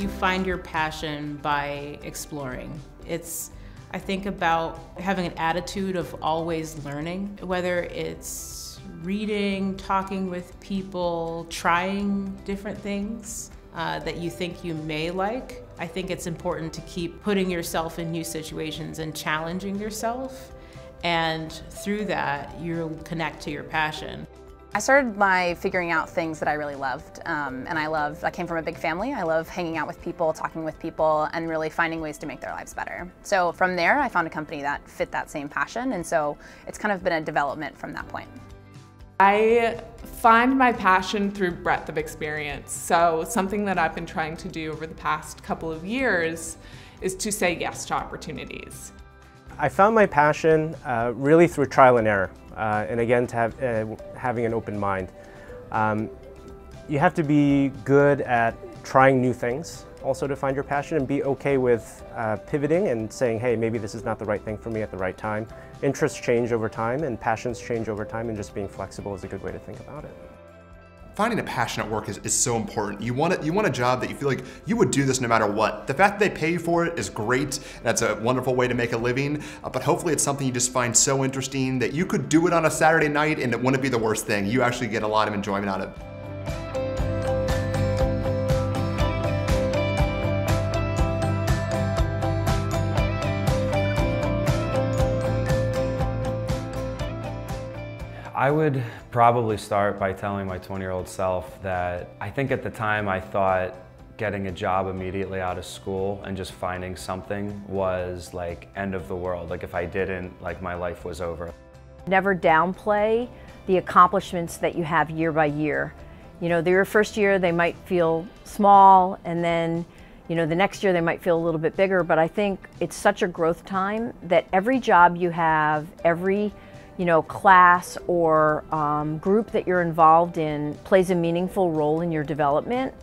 You find your passion by exploring. I think about having an attitude of always learning, whether it's reading, talking with people, trying different things that you think you may like. I think it's important to keep putting yourself in new situations and challenging yourself, and through that, you'll connect to your passion. I started by figuring out things that I really loved, and I came from a big family. I love hanging out with people, talking with people, and really finding ways to make their lives better. So from there, I found a company that fit that same passion, and so it's kind of been a development from that point. I find my passion through breadth of experience. So something that I've been trying to do over the past couple of years is to say yes to opportunities. I found my passion really through trial and error, and again, having an open mind. You have to be good at trying new things also to find your passion, and be okay with pivoting and saying, hey, maybe this is not the right thing for me at the right time. Interests change over time and passions change over time, and just being flexible is a good way to think about it. Finding a passion at work is so important. You want a job that you feel like you would do this no matter what. The fact that they pay you for it is great. That's a wonderful way to make a living, but hopefully it's something you just find so interesting that you could do it on a Saturday night and it wouldn't be the worst thing. You actually get a lot of enjoyment out of it. I would probably start by telling my 20-year-old self that I think at the time I thought getting a job immediately out of school and just finding something was like end of the world. Like if I didn't, like my life was over. Never downplay the accomplishments that you have year by year. You know, your first year they might feel small, and then the next year they might feel a little bit bigger, but I think it's such a growth time that every job you have, every class or group that you're involved in plays a meaningful role in your development.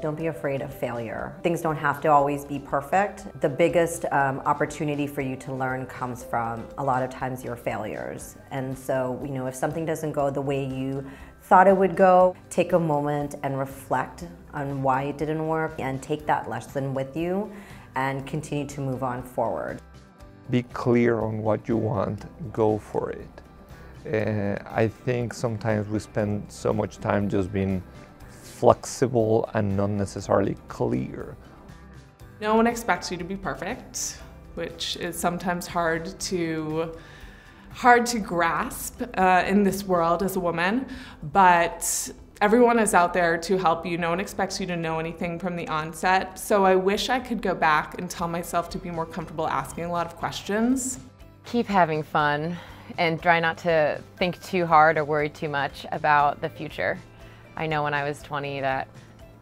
Don't be afraid of failure. Things don't have to always be perfect. The biggest opportunity for you to learn comes from a lot of times your failures. And so, if something doesn't go the way you thought it would go, take a moment and reflect on why it didn't work, and take that lesson with you and continue to move on forward. Be clear on what you want, go for it. I think sometimes we spend so much time just being flexible and not necessarily clear. No one expects you to be perfect, which is sometimes hard to grasp in this world as a woman, but everyone is out there to help you. No one expects you to know anything from the onset. So I wish I could go back and tell myself to be more comfortable asking a lot of questions. Keep having fun and try not to think too hard or worry too much about the future. I know when I was 20 that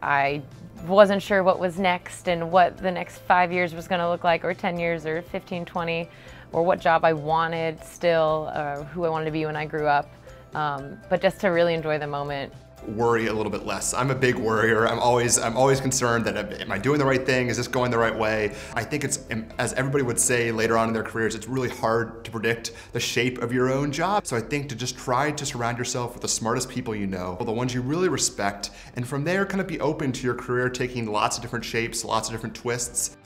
I wasn't sure what was next and what the next 5 years was going to look like, or 10 years, or 15, 20, or what job I wanted still, or who I wanted to be when I grew up. But just to really enjoy the moment. Worry a little bit less. I'm a big worrier. I'm always concerned that am I doing the right thing? Is this going the right way? I think it's, as everybody would say later on in their careers, it's really hard to predict the shape of your own job. So I think to just try to surround yourself with the smartest people you know, the ones you really respect, and from there kind of be open to your career taking lots of different shapes, lots of different twists.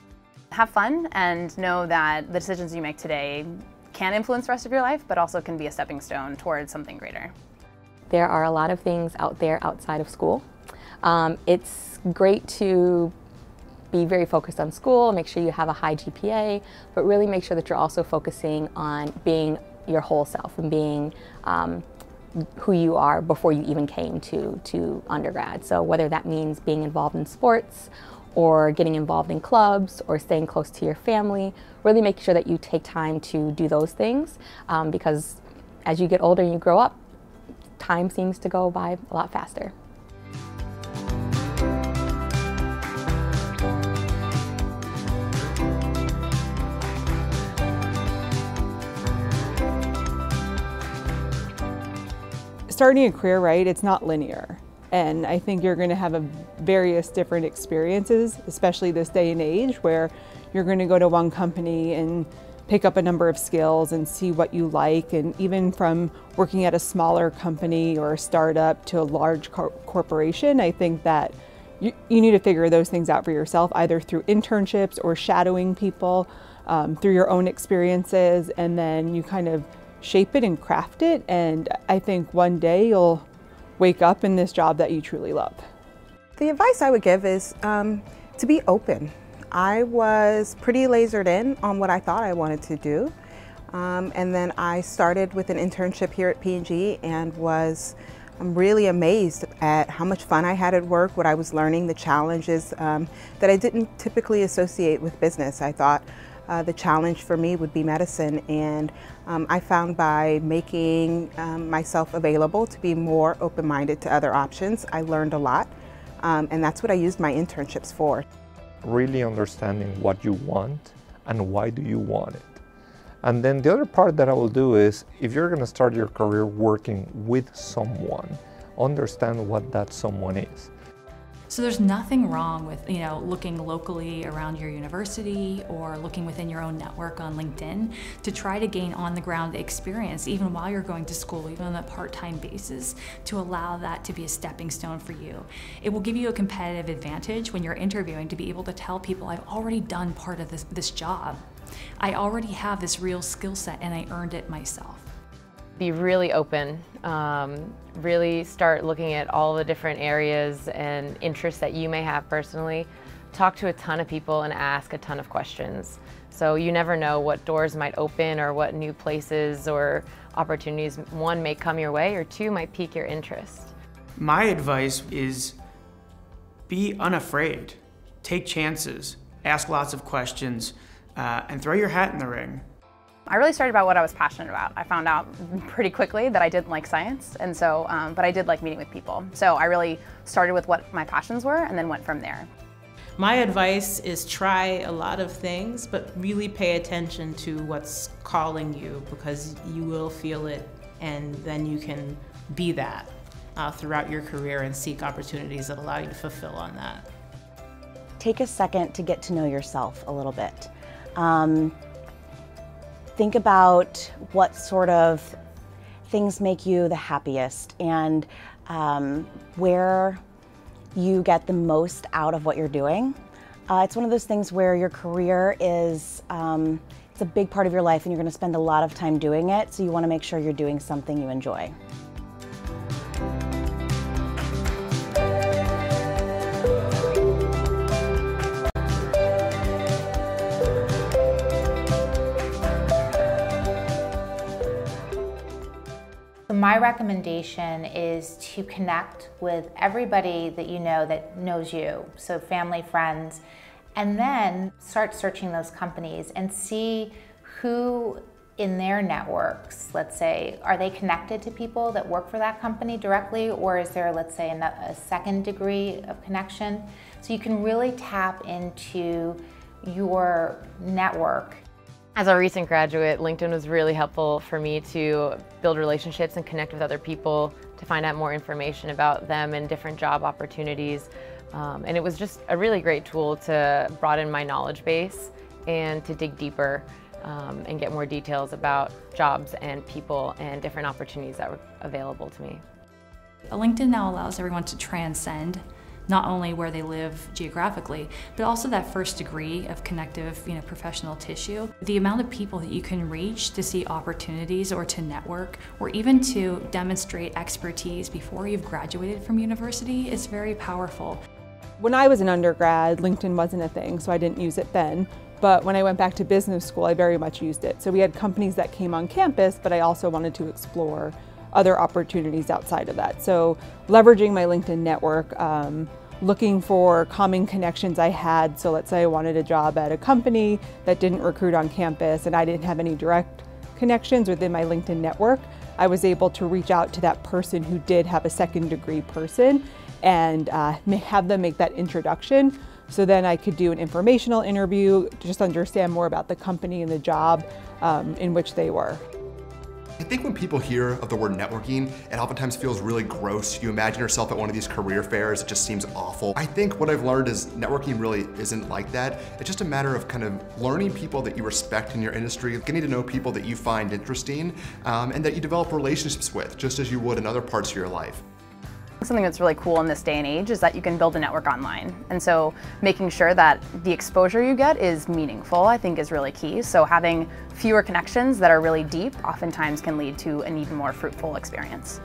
Have fun and know that the decisions you make today can influence the rest of your life, but also can be a stepping stone towards something greater. There are a lot of things out there outside of school. It's great to be very focused on school, make sure you have a high GPA, but really make sure that you're also focusing on being your whole self and being who you are before you even came to undergrad. So whether that means being involved in sports or getting involved in clubs or staying close to your family, really make sure that you take time to do those things, because as you get older and you grow up, time seems to go by a lot faster. Starting a career, right, it's not linear. And I think you're going to have various different experiences, especially this day and age, where you're going to go to one company and pick up a number of skills and see what you like. And even from working at a smaller company or a startup to a large corporation, I think that you need to figure those things out for yourself, either through internships or shadowing people, through your own experiences, and then you kind of shape it and craft it. And I think one day you'll wake up in this job that you truly love. The advice I would give is to be open. I was pretty lasered in on what I thought I wanted to do. And then I started with an internship here at P&G and I'm really amazed at how much fun I had at work, what I was learning, the challenges that I didn't typically associate with business. I thought the challenge for me would be medicine, and I found by making myself available to be more open-minded to other options, I learned a lot, and that's what I used my internships for. Really understanding what you want and why do you want it. And then the other part that I will do is, if you're going to start your career working with someone, understand what that someone is. So there's nothing wrong with, looking locally around your university or looking within your own network on LinkedIn to try to gain on-the-ground experience, even while you're going to school, even on a part-time basis, to allow that to be a stepping stone for you. It will give you a competitive advantage when you're interviewing to be able to tell people, I've already done part of this job. I already have this real skill set and I earned it myself. Be really open, really start looking at all the different areas and interests that you may have personally. Talk to a ton of people and ask a ton of questions. So you never know what doors might open or what new places or opportunities, one, may come your way, or two, might pique your interest. My advice is be unafraid, take chances, ask lots of questions, and throw your hat in the ring. I really started about what I was passionate about. I found out pretty quickly that I didn't like science, and so, but I did like meeting with people. So I really started with what my passions were and then went from there. My advice is try a lot of things, but really pay attention to what's calling you, because you will feel it, and then you can be that throughout your career and seek opportunities that allow you to fulfill on that. Take a second to get to know yourself a little bit. Think about what sort of things make you the happiest and where you get the most out of what you're doing. It's one of those things where your career is it's a big part of your life and you're going to spend a lot of time doing it, so you want to make sure you're doing something you enjoy. My recommendation is to connect with everybody that you know that knows you, so family, friends, and then start searching those companies and see who in their networks, let's say, are they connected to people that work for that company directly, or is there, let's say, a second degree of connection? So you can really tap into your network. As a recent graduate, LinkedIn was really helpful for me to build relationships and connect with other people, to find out more information about them and different job opportunities. And it was just a really great tool to broaden my knowledge base and to dig deeper and get more details about jobs and people and different opportunities that were available to me. LinkedIn now allows everyone to transcend not only where they live geographically, but also that first degree of connective, professional tissue. The amount of people that you can reach to see opportunities or to network, or even to demonstrate expertise before you've graduated from university is very powerful. When I was an undergrad, LinkedIn wasn't a thing, so I didn't use it then. But when I went back to business school, I very much used it. So we had companies that came on campus, but I also wanted to explore other opportunities outside of that. So leveraging my LinkedIn network, looking for common connections I had. So let's say I wanted a job at a company that didn't recruit on campus and I didn't have any direct connections within my LinkedIn network. I was able to reach out to that person who did have a second degree person and have them make that introduction. So then I could do an informational interview to just understand more about the company and the job in which they were. I think when people hear of the word networking, it oftentimes feels really gross. You imagine yourself at one of these career fairs, it just seems awful. I think what I've learned is networking really isn't like that. It's just a matter of kind of learning people that you respect in your industry, getting to know people that you find interesting, and that you develop relationships with, just as you would in other parts of your life. Something that's really cool in this day and age is that you can build a network online. And so making sure that the exposure you get is meaningful, I think, is really key. So having fewer connections that are really deep oftentimes can lead to an even more fruitful experience.